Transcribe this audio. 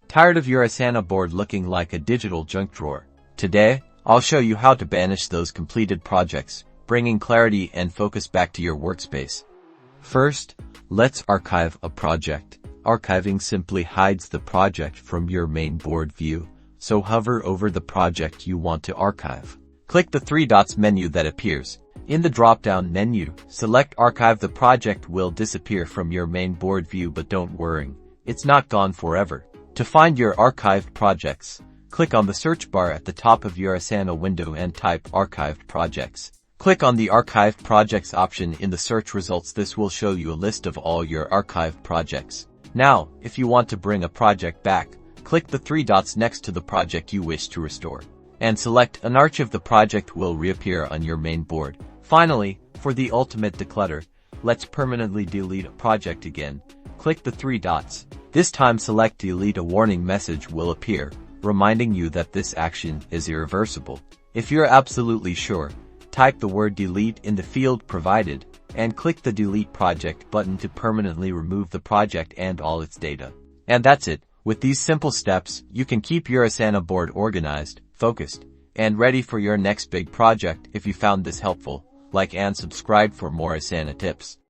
Tired of your Asana board looking like a digital junk drawer? Today, I'll show you how to banish those completed projects, bringing clarity and focus back to your workspace. First, let's archive a project. Archiving simply hides the project from your main board view, so hover over the project you want to archive. Click the three dots menu that appears. In the drop-down menu, select Archive. The project will disappear from your main board view, but don't worry, it's not gone forever. To find your archived projects, click on the search bar at the top of your Asana window and type Archived Projects. Click on the Archived Projects option in the search results. This will show you a list of all your archived projects. Now, if you want to bring a project back, click the three dots next to the project you wish to restore, and select Unarchive. The project will reappear on your main board. Finally, for the ultimate declutter, let's permanently delete a project again. Click the three dots. This time select Delete. A warning message will appear, reminding you that this action is irreversible. If you're absolutely sure, type the word delete in the field provided, and click the Delete Project button to permanently remove the project and all its data. And that's it. With these simple steps, you can keep your Asana board organized, focused, and ready for your next big project. If you found this helpful, like and subscribe for more Asana tips.